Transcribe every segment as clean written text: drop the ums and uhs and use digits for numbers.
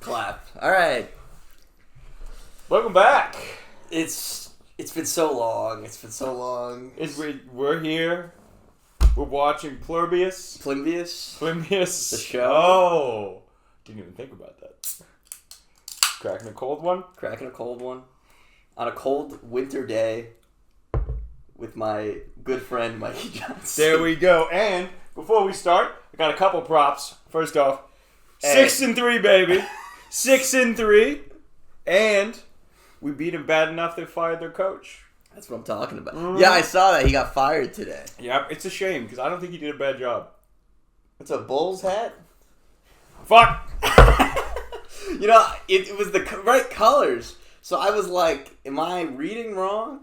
clap. All right. Welcome back. It's been so long. We're here. We're watching Pluribus. The show. Oh. Didn't even think about that. Cracking a cold one. On a cold winter day with my good friend Mikey Johnson. There we go. And before we start, I got a couple props. First off, 6-3, baby. 6-3. And we beat them bad enough they fired their coach. That's what I'm talking about. Yeah, I saw that. He got fired today. Yep, it's a shame because I don't think he did a bad job. It's a Bulls hat? Fuck! You know, it was the right colors. So I was like, am I reading wrong?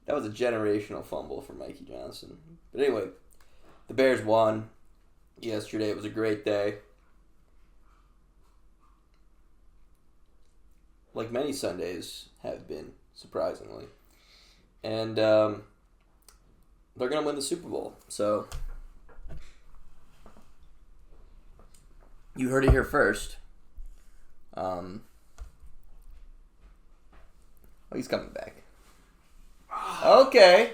That was a generational fumble for Mikey Johnson. But anyway, the Bears won yesterday. It was a great day. Like many Sundays have been, surprisingly. And they're going to win the Super Bowl. So you heard it here first. Oh, he's coming back. Okay.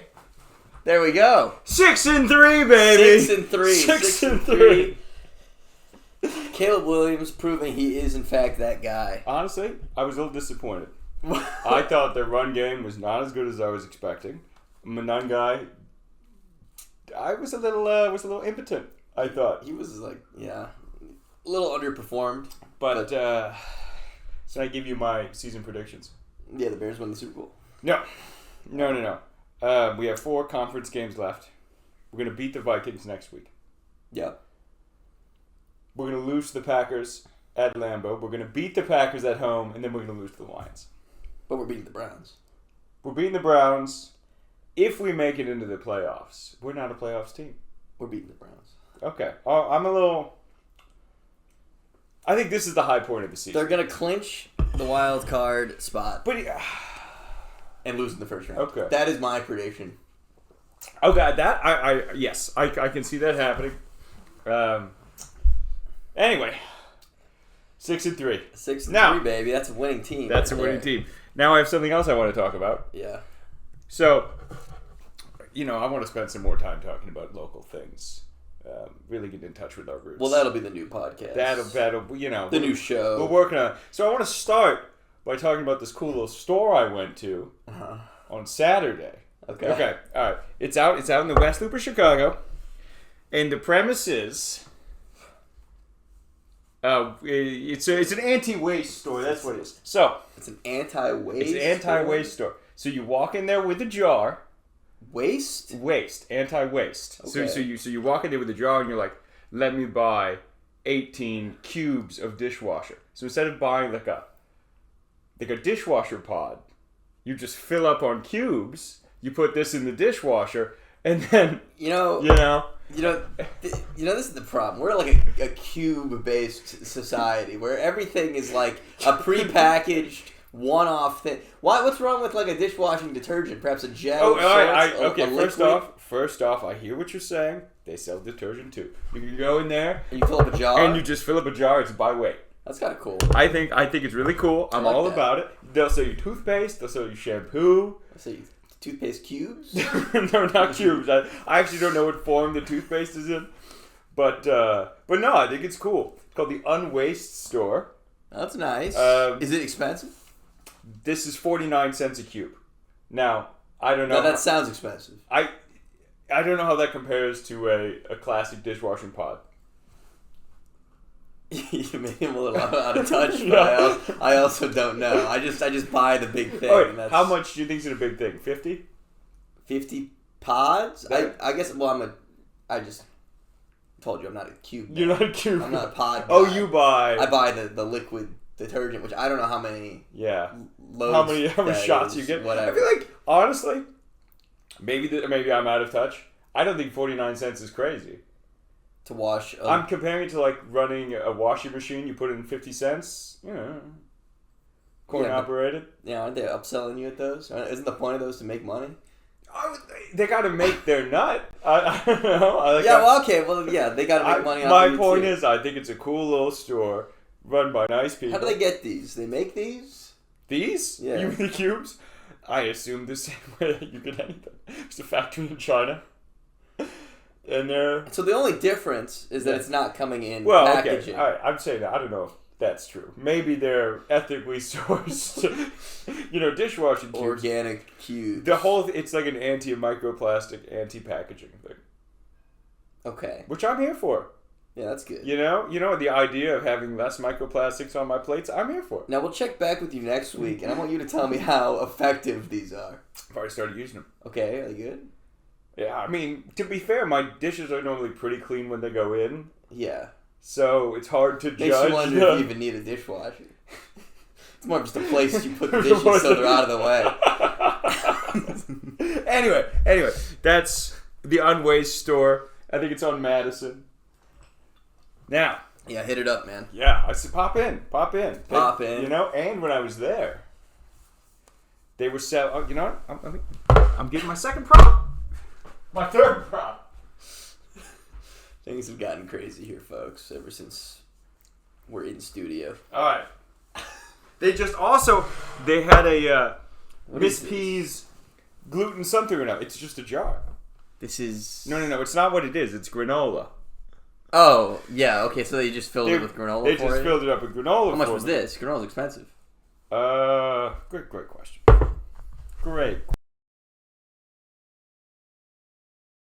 There we go. 6-3, baby. 6-3. Caleb Williams proving he is, in fact, that guy. Honestly, I was a little disappointed. I thought their run game was not as good as I was expecting. Manon guy, I was a little impotent, I thought. He was like, yeah, a little underperformed. But so I give you my season predictions. Yeah, the Bears win the Super Bowl. No. We have 4 conference games left. We're going to beat the Vikings next week. Yep. We're going to lose to the Packers at Lambeau. We're going to beat the Packers at home, and then we're going to lose to the Lions. But we're beating the Browns. We're beating the Browns. If we make it into the playoffs, we're not a playoffs team. We're beating the Browns. Okay. I think this is the high point of the season. They're going to clinch the wild card spot. But and lose in the first round. Okay. That is my prediction. Okay, yes, I can see that happening. Anyway, 6-3. 6-3, baby. That's a winning team. That's a winning team. Now I have something else I want to talk about. Yeah. So, I want to spend some more time talking about local things. Really get in touch with our roots. Well, that'll be the new podcast. That'll the new show. We're working on it. So I want to start by talking about this cool little store I went to on Saturday. Okay. All right. It's out in the West Loop of Chicago, and the premise is, it's an anti-waste store. That's what it is. So it's an anti-waste. It's an anti-waste store. So you walk in there with a jar. Waste, anti-waste. Okay. So you walk in there with a jar and you're like, let me buy 18 cubes of dishwasher. So instead of buying like a dishwasher pod, you just fill up on cubes. You put this in the dishwasher, and then this is the problem. We're like a cube-based society where everything is like a prepackaged one-off thing. What's wrong with like a dishwashing detergent? Perhaps a gel. First off, I hear what you're saying. They sell detergent too. You can go in there and you fill up a jar, and you just fill up a jar. It's by weight. That's kind of cool. I think it's really cool. I'm all about it. They'll sell you toothpaste. They'll sell you shampoo. They'll sell you toothpaste cubes. No, not cubes. I actually don't know what form the toothpaste is in, but no, I think it's cool. It's called the Unwaste Store. That's nice. Is it expensive? This is 49 cents a cube. Now, I don't know. Now, that sounds expensive. I don't know how that compares to a classic dishwashing pod. You made him a little out of touch, but I also don't know. I just buy the big thing. Right. How much do you think is a big thing? 50? 50 pods? I guess. Well, I just told you I'm not a cube. You're not a cube. I'm not a pod. Oh, you buy. I buy the liquid detergent, which I don't know how many. Yeah. Loads how many shots you get? Whatever. I feel like honestly, maybe I'm out of touch. I don't think 49 cents is crazy. To wash. I'm comparing it to like running a washing machine. You put in 50 cents. Coin operated. Yeah, aren't they upselling you at those? Isn't the point of those to make money? They got to make their nut. I don't know. They got to make money. My point is, I think it's a cool little store run by nice people. How do they get these? They make these? These? Yeah. You mean the cubes? I assume the same way that you get anything. It's a factory in China. And so the only difference is that it's not coming in packaging. Okay. All right. I'm saying that. I don't know if that's true. Maybe they're ethically sourced, dishwashing cubes. Organic cubes. It's like an anti-microplastic, anti-packaging thing. Okay. Which I'm here for. Yeah, that's good. The idea of having less microplastics on my plates, I'm here for. Now we'll check back with you next week, and I want you to tell me how effective these are. I've already started using them. Okay, are they good? Yeah, I mean, to be fair, my dishes are normally pretty clean when they go in. Yeah. So it's hard to judge. Makes you wonder if you even need a dishwasher. It's more just a place you put the dishes so they're out of the way. Anyway, that's the Unwaste store. I think it's on Madison. Now. Yeah, hit it up, man. Yeah, I said pop in. And when I was there, they were selling. Oh, you know what? I'm getting my second prop. My third prop. Things have gotten crazy here, folks, ever since we're in studio. All right. They had a Miss P's gluten something or no. It's just a jar. This is... No. It's not what it is. It's granola. Oh, yeah. Okay, so they just filled it with granola They just filled it up with granola. How much was this? Granola's expensive. Great question. Great.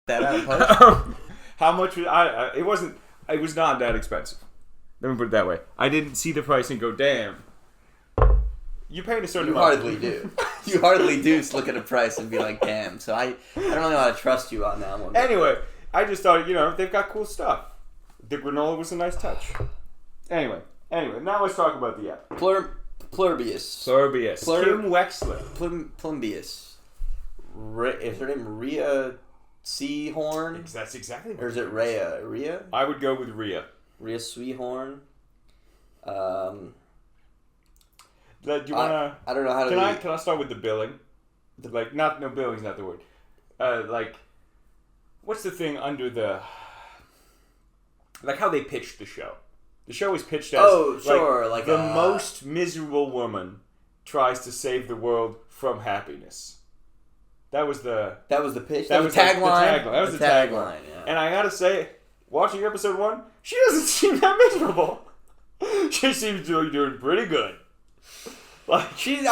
That out of post? How much was it was not that expensive. Let me put it that way. I didn't see the price and go, damn. You paid a certain amount. You hardly do. You hardly do look at a price and be like, damn. So I don't really know how to trust you on that one. Anyway, I just thought, they've got cool stuff. The granola was a nice touch. Anyway, now let's talk about the app. Pluribus. Kim Wexler. Plimbius. Is her name Rhea Seahorn? That's exactly what Or is it Rhea? Rhea? I would go with Rhea. Rhea Seahorn. Do you wanna? I don't know how to. Can I start with the billing? Billing's not the word. What's the thing under the? Like how they pitched the show. The show is pitched as the most miserable woman tries to save the world from happiness. That was the pitch. That was the tagline. That was the tagline. Yeah. And I gotta say, watching episode 1, she doesn't seem that miserable. She seems to be doing pretty good. She's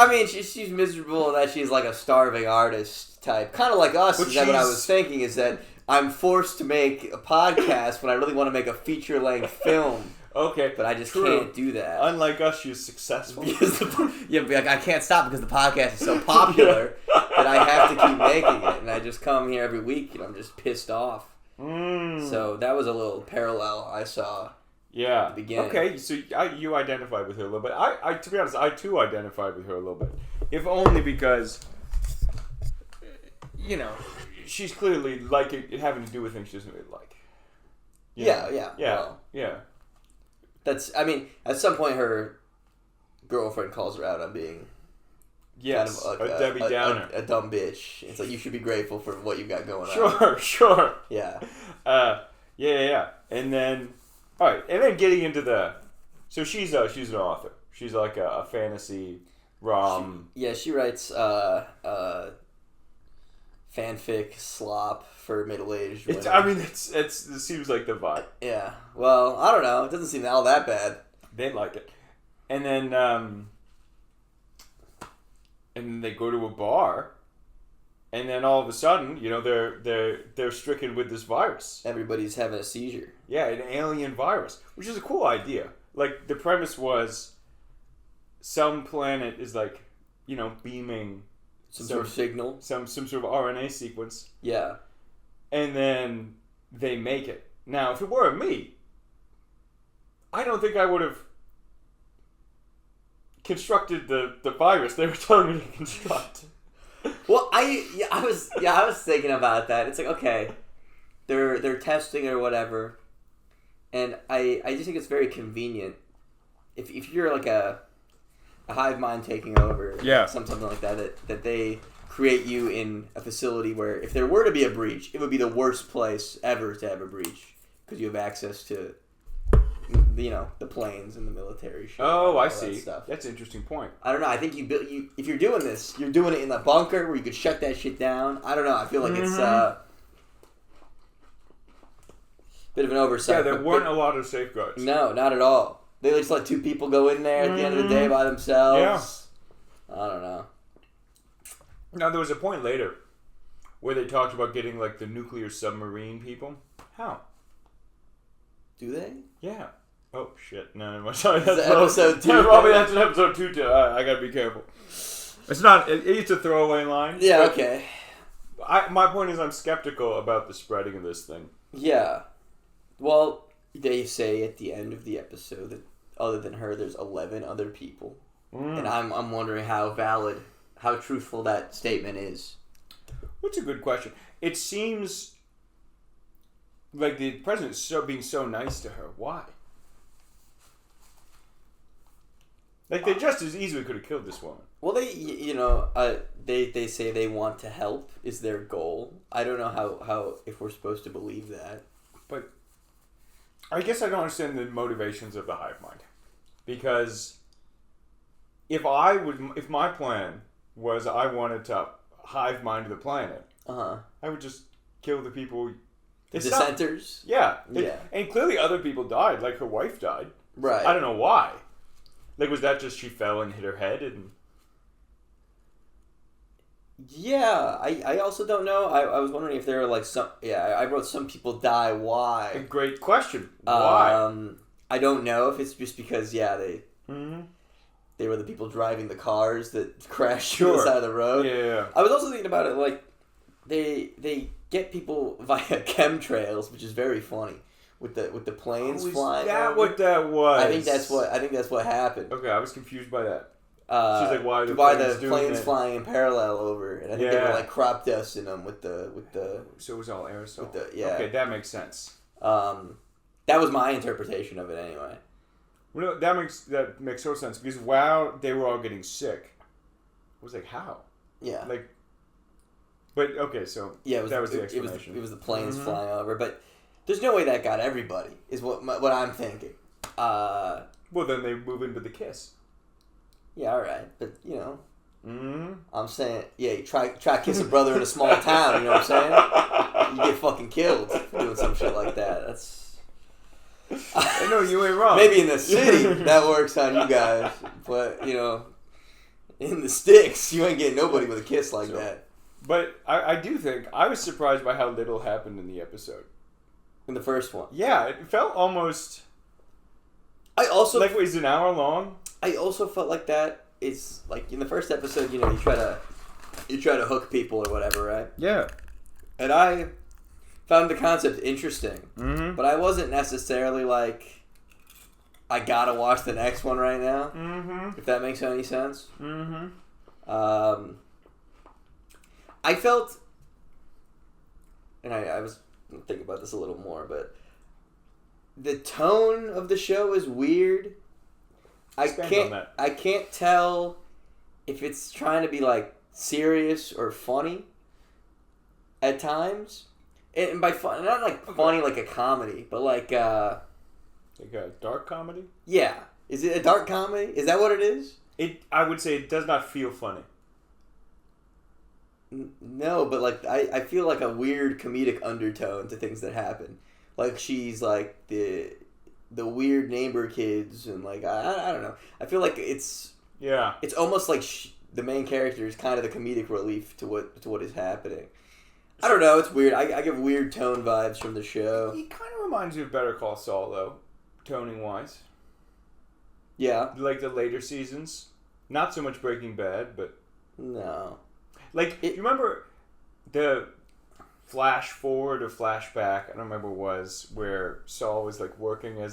miserable in that she's like a starving artist type, kind of like us. Is that what I was thinking? Is that I'm forced to make a podcast when I really want to make a feature-length film. Okay, but I just can't do that. Unlike us, she's successful. I can't stop because the podcast is so popular that I have to keep making it, and I just come here every week and I'm just pissed off. So that was a little parallel I saw. Yeah. At the beginning. Okay, so you identified with her a little bit. I to be honest, I too identified with her a little bit, if only because she's clearly having to do with things she doesn't really like. Yeah. Well, yeah. At some point her girlfriend calls her out on being kind of a Debbie Downer. A dumb bitch. It's like, you should be grateful for what you've got going on. Sure. Yeah. Yeah. And then, all right, getting into so she's an author. She's like a fantasy rom. She writes fanfic slop for middle-aged women. It seems like the vibe. Yeah. Well, I don't know. It doesn't seem all that bad. They like it. And then they go to a bar, and then all of a sudden, they're stricken with this virus. Everybody's having a seizure. Yeah, an alien virus, which is a cool idea. Like, the premise was some planet is beaming some sort of signal, some sort of RNA sequence. Yeah. And then they make it. Now, if it were me, I don't think I would have constructed the virus they were telling me to construct. Well, I was thinking about that. It's like, okay, they're testing or whatever, and I just think it's very convenient if you're like a hive mind taking over, something like that they create you in a facility where if there were to be a breach, it would be the worst place ever to have a breach because you have access to, the planes and the military shit. Oh, I see. That's an interesting point. I don't know. I think if you're doing this, you're doing it in the bunker where you could shut that shit down. I don't know. I feel like it's bit of an oversight. Yeah, there weren't a lot of safeguards. No, not at all. They just let two people go in there at the end of the day by themselves. Yeah. I don't know. Now, there was a point later where they talked about getting, like, the nuclear submarine people. How? Do they? Yeah. Oh, shit. No, sorry. That's episode 2. Probably that's an episode 2, too. I gotta be careful. It's not... It's a throwaway line. Yeah, okay. My point is I'm skeptical about the spreading of this thing. Yeah. Well, they say at the end of the episode that other than her, there's 11 other people. And I'm wondering how valid... how truthful that statement is. That's a good question. It seems like the president's being so nice to her. Why? Like, they just as easily could have killed this woman. Well, they say they want to help is their goal. I don't know how if we're supposed to believe that. But I guess I don't understand the motivations of the hive mind. Because if my plan was I wanted to hive mind the planet, I would just kill the people. The dissenters? Yeah. Yeah. And clearly other people died. Like, her wife died. Right. I don't know why. Like, was that just she fell and hit her head? And yeah, I also don't know. I was wondering if there were, like, some... Yeah, I wrote some people die. Why? A great question. Why? I don't know if it's just because, they... Mm-hmm. They were the people driving the cars that crashed on the side of the road. Yeah. I was also thinking about it, like, they get people via chemtrails, which is very funny, with the planes flying. Is that over. What that was? I think that's what happened. Okay, I was confused by that. She's like, why are the planes flying in parallel over, and I think they were like crop dusting them with the. So it was all aerosol. Okay, that makes sense. That was my interpretation of it anyway. Well, no, that makes total sense because while they were all getting sick, I was like, how? Yeah. Like, but okay, so that was the explanation. It was the planes flying over, but there's no way that got everybody. Is what I'm thinking. Well, then they move into the kiss. Yeah, all right, but I'm saying, you try kiss a brother in a small town. You know what I'm saying? You get fucking killed for doing some shit like that. That's. I know you ain't wrong. Maybe in the city that works on you guys, but in the sticks you ain't getting nobody with a kiss like that. But I do think I was surprised by how little happened in the episode. In the first one, yeah, it felt almost. I also like it was an hour long. I also felt like that. It's like in the first episode, you try to hook people or whatever, right? Yeah, and I found the concept interesting, but I wasn't necessarily like, I gotta watch the next one right now. If that makes any sense. I felt, and I was thinking about this a little more, but the tone of the show is weird. I can't tell if it's trying to be like serious or funny at times. And by fun, not like funny like a comedy, but like a dark comedy? Yeah. Is it a dark comedy? Is that what it is? I would say it does not feel funny. No, but like I feel like a weird comedic undertone to things that happen. Like she's like the weird neighbor kids and like I don't know. I feel like it's almost like the main character is kind of the comedic relief to what is happening. I don't know. It's weird. I get weird tone vibes from the show. He kind of reminds me of Better Call Saul, though, toning wise. Yeah. Like the later seasons. Not so much Breaking Bad, but no. Like you remember the flash forward or flashback? I don't remember what it was where Saul was like working at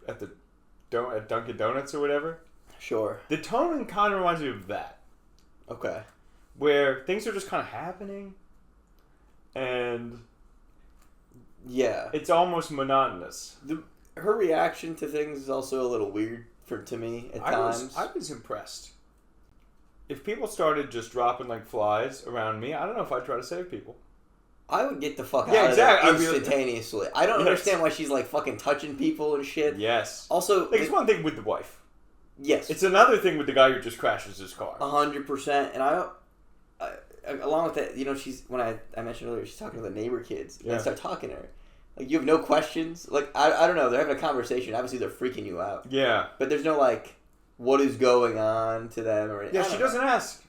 Dunkin' Donuts or whatever. Sure. The toning kind of reminds me of that. Okay. Where things are just kind of happening. And yeah, it's almost monotonous. Her reaction to things is also a little weird to me at times. I was impressed. if people started just dropping like flies around me, I don't know if I'd try to save people. I would get the fuck out of there instantaneously. I don't understand why she's like fucking touching people and shit. Yes. Also, like, it's one thing with the wife. Yes. It's another thing with the guy who just crashes his car. 100%. And I along with that, you know, when I mentioned earlier, she's talking to the neighbor kids. And they start talking to her. Like, you have no questions. Like, I don't know. They're having a conversation. Obviously, they're freaking you out. Yeah. But there's no, like, what is going on to them or anything. Yeah, she doesn't ask.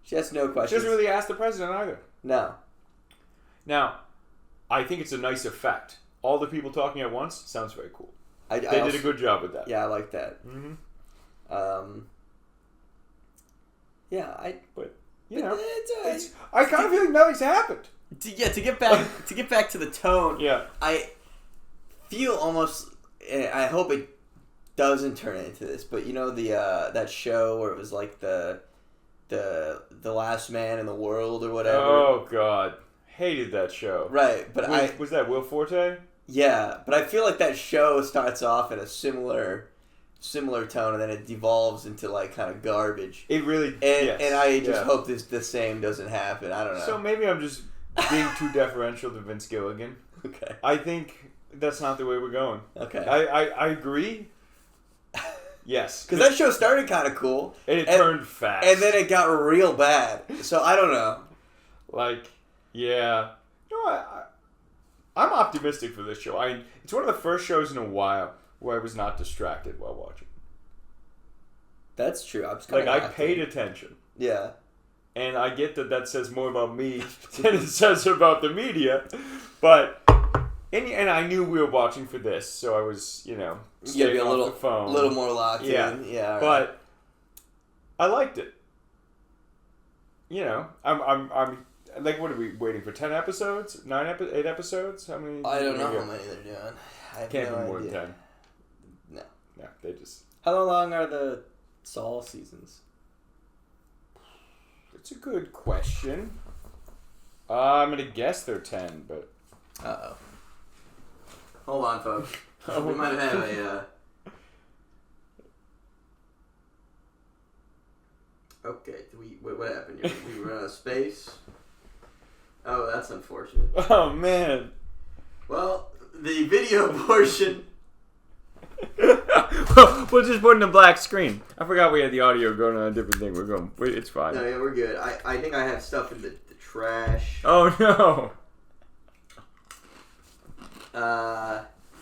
She has no questions. She doesn't really ask the president either. No. Now, I think it's a nice effect. All the people talking at once sounds very cool. They did a good job with that. Yeah, I like that. Mm-hmm. Yeah, But you know, I kind of feel like nothing's happened. To get back to the tone. Yeah. I feel almost. I hope it doesn't turn into this, but you know that show where it was like the last man in the world or whatever. Oh God, hated that show. Right, but was that Will Forte? Yeah, but I feel like that show starts off in a similar tone, and then it devolves into like kind of garbage. It really, and I just hope the same doesn't happen. I don't know. So maybe I'm just being too deferential to Vince Gilligan. Okay. I think that's not the way we're going. Okay. I agree. Yes. Because that show started kind of cool. And it turned fast. And then it got real bad. So I don't know. Like, yeah. You know, I'm optimistic for this show. It's one of the first shows in a while where I was not distracted while watching. That's true. I paid attention. Yeah. And I get that says more about me than it says about the media. But, and I knew we were watching for this, so I was, staying off the phone. A little more locked in. Yeah. Right. But I liked it. I'm like, what are we waiting for? 10 episodes? 8 episodes? How many? I don't know how many they're doing. I have Can't no be more idea. than 10. No. No, they just... How long are the Saul seasons? That's a good question. I'm going to guess they're 10, but... Uh-oh. Hold on, folks. We might have had a... Okay, what happened? We were out of space? Oh, that's unfortunate. Oh, man. Well, the video portion... We'll just put in a black screen. I forgot we had the audio going on a different thing. It's fine. No, yeah, we're good. I think I have stuff in the trash. Oh, no.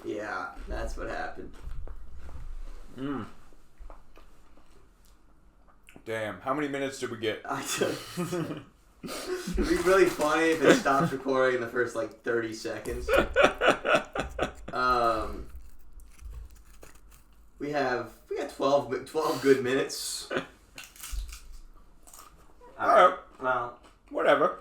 Yeah, that's what happened. Damn, how many minutes did we get? It'd be really funny if it stops recording in the first, 30 seconds. We got 12 good minutes. Alright. Well, whatever.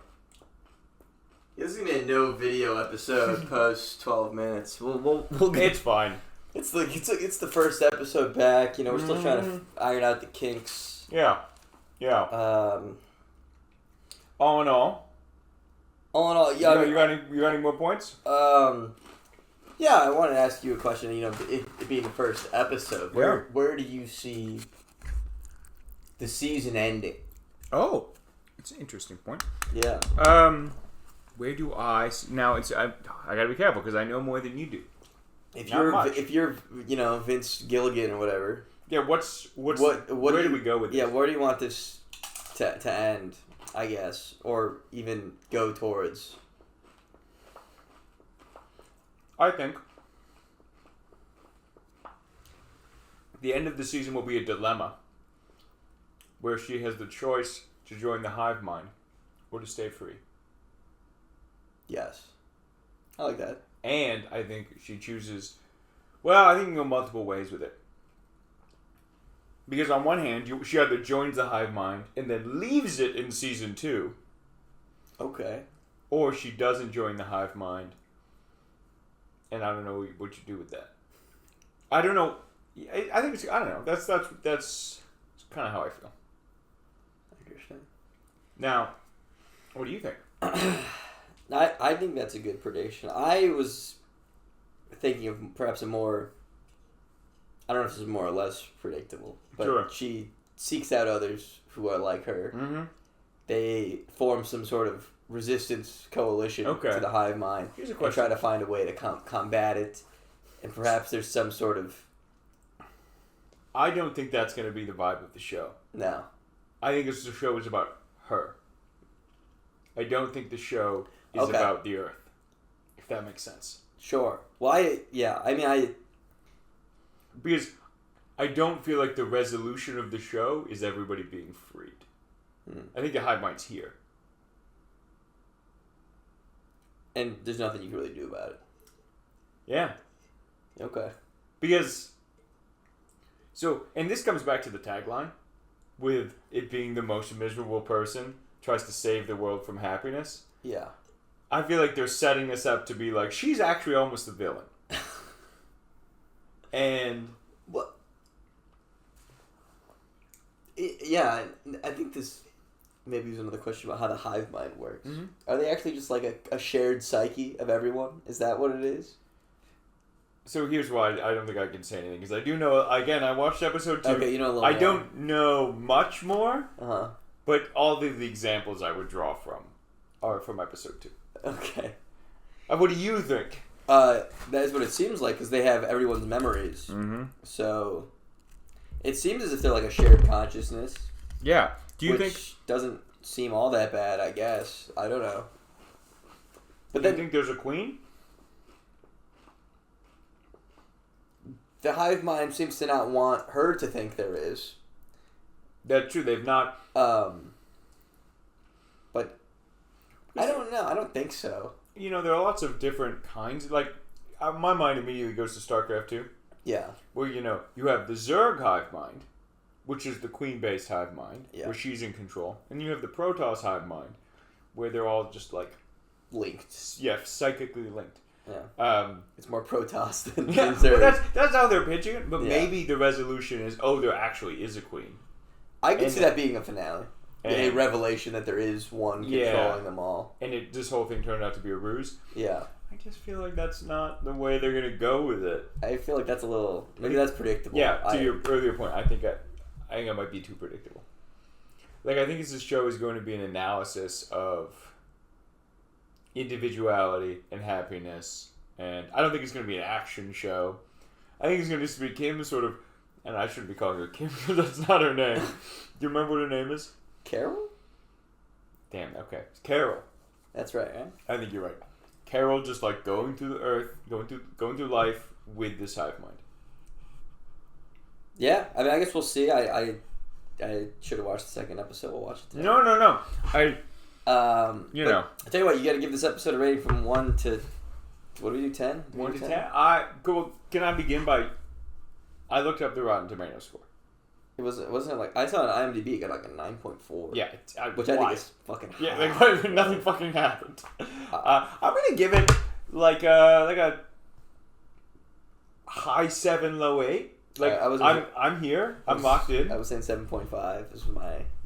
This is gonna be a no video episode post 12 minutes. We'll get. It's fine. It's the first episode back. We're still trying to iron out the kinks. Yeah. All in all, yeah. You got any more points? Yeah, I wanted to ask you a question. It being the first episode, where do you see the season ending? Oh, it's an interesting point. Yeah. Where do I now? I gotta be careful because I know more than you do. If you're Vince Gilligan or whatever. Yeah. Where do we go with this? Yeah. Where do you want this to end? I guess, or even go towards. I think the end of the season will be a dilemma where she has the choice to join the hive mind or to stay free. Yes. I like that. And I think she chooses... Well, I think you can go multiple ways with it. Because on one hand, she either joins the hive mind and then leaves it in season 2. Okay. Or she doesn't join the hive mind. And I don't know what you do with that. I don't know. I think it's... I don't know. That's kind of how I feel. Interesting. Now, what do you think? I think that's a good prediction. I was thinking of perhaps a more... I don't know if this is more or less predictable. But sure. She seeks out others who are like her. Mm-hmm. They form some sort of resistance coalition to the hive mind. Here's a question. And try to find a way to combat it. And perhaps there's some sort of... I don't think that's going to be the vibe of the show. No. I think the show is about her. I don't think the show is about the Earth. If that makes sense. Sure. Well, because I don't feel like the resolution of the show is everybody being freed. I think the hive mind's here. And there's nothing you can really do about it. Yeah. Okay. Because... So, and this comes back to the tagline, with it being the most miserable person tries to save the world from happiness. Yeah. I feel like they're setting us up to be like, she's actually almost the villain. And... What? Yeah, I think this maybe is another question about how the hive mind works. Mm-hmm. Are they actually just like a shared psyche of everyone? Is that what it is? So here's why I don't think I can say anything, because I do know, again, I watched episode 2. Okay, you know a little I more. don't know much more, uh-huh. But all of the examples I would draw from are from episode 2. Okay. What do you think? That is what it seems like, because they have everyone's memories. Mm-hmm. So, it seems as if they're like a shared consciousness. Yeah. Do you which think... doesn't seem all that bad, I guess. I don't know. But do you think there's a queen? The hive mind seems to not want her to think there is. That's true. They've not... But I don't know. I don't think so. You know, there are lots of different kinds. Like, my mind immediately goes to StarCraft 2. Yeah. Where, you know, you have the Zerg hive mind, which is the queen-based hive mind, where she's in control. And you have the Protoss hive mind, where they're all just, like... linked. Yeah, psychically linked. Yeah. It's more Protoss than Zerg. Well, that's how they're pitching it, but maybe the resolution is, there actually is a queen. I could see that being a finale. A revelation that there is one controlling them all. And this whole thing turned out to be a ruse. Yeah. I just feel like that's not the way they're going to go with it. I feel like that's a little... Maybe that's predictable. Yeah, to your earlier point, I think I might be too predictable. Like, I think this show is going to be an analysis of individuality and happiness. And I don't think it's going to be an action show. I think it's going to just be Kim sort of... And I shouldn't be calling her Kim because that's not her name. Do you remember what her name is? Carol? Damn, okay. It's Carol. That's right, right? I think you're right. Carol just like going through the earth, going through life with this hive mind. Yeah, I mean, I guess we'll see. I should have watched the second episode. We'll watch it today. No. I I tell you what, you got to give this episode a rating from 1 to... What do we do, 10? 1 to 10? Can I begin by... I looked up the Rotten Tomatoes score. Wasn't it like... I saw on IMDb it got like a 9.4. Yeah. Which I think is fucking high. Yeah, like nothing fucking happened. I'm going to give it like a high 7, low 8. Like, I'm here. I'm locked in. I was saying 7.5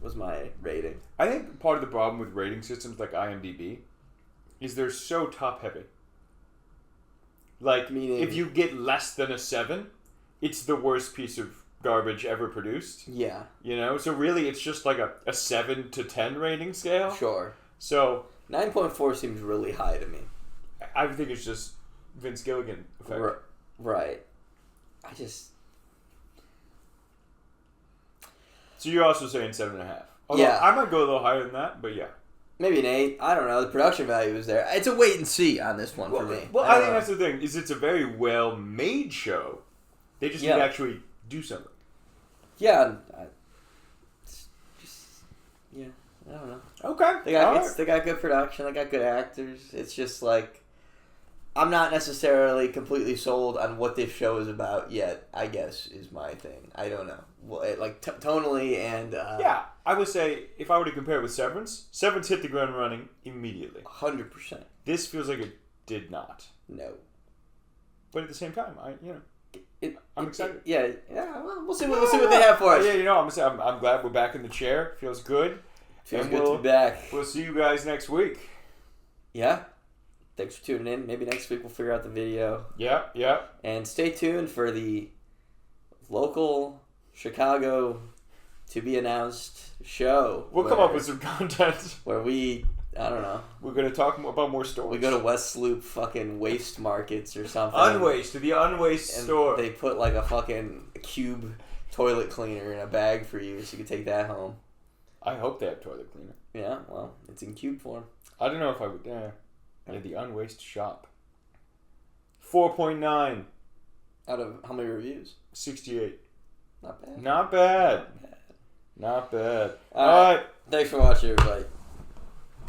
was my rating. I think part of the problem with rating systems like IMDb is they're so top heavy. Like, meaning, if you get less than a 7, it's the worst piece of garbage ever produced. Yeah. You know? So really, it's just like a 7 to 10 rating scale. Sure. So 9.4 seems really high to me. I think it's just Vince Gilligan effect. Right. So you're also saying 7.5. Although yeah. I might go a little higher than that, but yeah. Maybe an 8. I don't know. The production value is there. It's a wait and see on this one for me. Well, I think that's the thing. Is it's a very well made show. They just need to actually do something. Yeah. I don't know. Okay. They got good production. They got good actors. It's just like, I'm not necessarily completely sold on what this show is about yet, I guess, is my thing. I don't know. Well, tonally and... yeah, I would say, if I were to compare it with Severance hit the ground running immediately. 100%. This feels like it did not. No. But at the same time, I'm excited. Well, we'll see what they have for us. Yeah, I'm glad we're back in the chair. Feels good. Feels good to be back. We'll see you guys next week. Yeah. Thanks for tuning in. Maybe next week we'll figure out the video. Yeah. And stay tuned for the local Chicago to be announced show. We'll come up with some content. Where we, I don't know. We're going to talk about more stores. We go to West Loop fucking waste markets or something. Unwaste, to the Unwaste and store. They put like a fucking cube toilet cleaner in a bag for you so you can take that home. I hope they have toilet cleaner. Yeah, well, it's in cube form. I don't know if I would. Yeah, the Unwaste shop. 4.9. Out of how many reviews? 68. Not bad. Not bad. Not bad. All right. Thanks for watching, everybody.